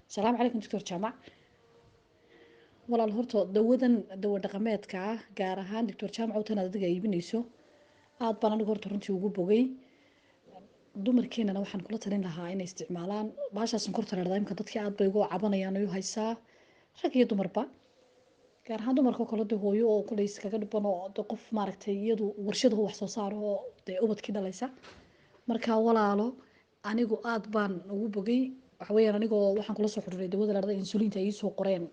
السلام عليكم دكتور جامع. walaal horta dawadan dawa dhaqameedka ah gaar ahaan doctor jaamac tan aad adiga iibinayso aad baan anigu horta runtii ugu bogay. dumarkeenana waxaan kula talin lahaa inay isticmaalaan baasha sonkorta la dhahdo. Imka dadkii aad bay ugu cabanayaan oo haysaa rag iyo dumarba, gaar ahaan dumarka kale de hooyo oo kale iskaga dhiban oo qof maaragtay iyadu warshada wax soo saar oo dee ubadkii dhalaysa. marka walaalo anigu aad baan ugu bogay. waxa weeyaan anigoo waxaan kula soo xiriiray dawada la dhahdo insulinta ay soo qoreen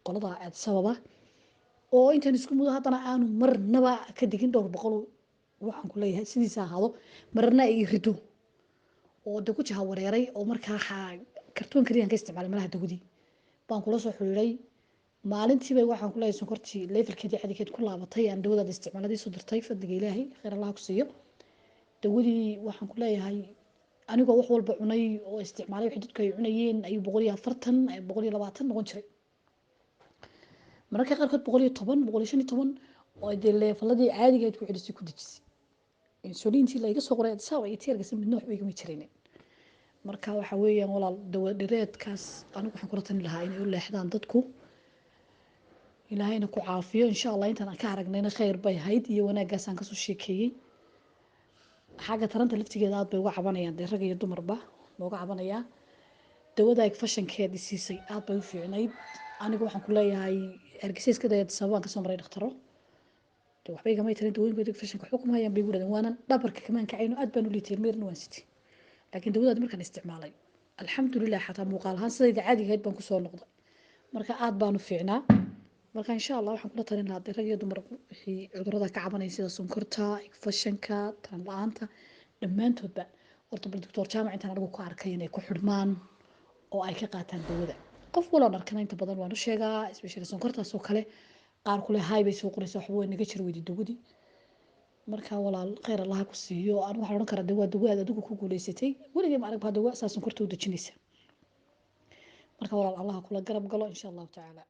qolada aad sababa oo intaan isku mudo haddana aanu marnaba ka digin dhowr boqol waxaan ku leeyahay sidiisa ahaado marna ay rido oo de ku jaha wareeray oo markaa kartoon kaliya ka isticmaalay malaha dawadii baan kula soo xiriiray. maalintiiba waxaan ku leeyahay sonkortii levelkeedii cadikeed ku laabatay aan dawada isticmaaladii soo dirtay fadliga ilaahay khayr allah ku siiyo. dawadii waxaan ku leeyahay anigoo wax walba cunay oo isticmaalay wixii dadku ay cunayeen ayuu 140 120 noqon jiray, mararka qaarkood 110 115 oo dee leefaladii caadiga ayd ku celisay ku dejisay. insulintii la iga soo qoray sabab ay tiirgasa midna waxba igama jireen. marka waxa weeyaan walaal dawa dhireedkaas anigu waxaan kula talin lahaa inay u leexdaan dadku. ilaahayna ku caafiyo insha allah. intaan aan ka aragnayna khayr bay hayd iyo wanaaggaas aan kasoo sheekeeyey. xagga taranta laftigeeda aad bay uga cabanayaan dee rag iyo dumarba looga cabanayaa. dawada ay fashankeedii siisay aad bay u fiicnayd. anigu waxaan ku leeyahay hargeysa dayad sababaan kasoo maray dhaqtaro de waxba igama tarin dawooyinka fashanka xukum hayaan bay guradan waanan dhabarka kamaan kacayno aad baan u liitay meerna waan sitay. laakiin dawadaad markaan isticmaalay alxamdulilah xataa muuqaal ahaan sidayda caadiga ahayd baan kusoo noqday. marka aad baan u fiicnaa. marka insha allah waxaan kula talin lahaa rag iyo dumar wixii cudurada ka cabanaya sida sonkorta fashanka taran la-aanta dhammaantoodba horta bal doctor jaamac intaan anigu ku arkay inay ku xidhmaan oo ay ka qaataan dawada. qof waloo arkana inta badan waan u sheegaa especially sonkortaas oo kale qaar kule hay bay soo qoraysaa waxba way naga jir weydi dawadii. marka walaal khayr allah ku siiyo. aan waxaan oran karaa dawaad adigu ku guuleysatay weligii ma arag baa dawa asaas sonkorta u dejinaysa. marka walaal allah kula garab galo insha allahu tacaala.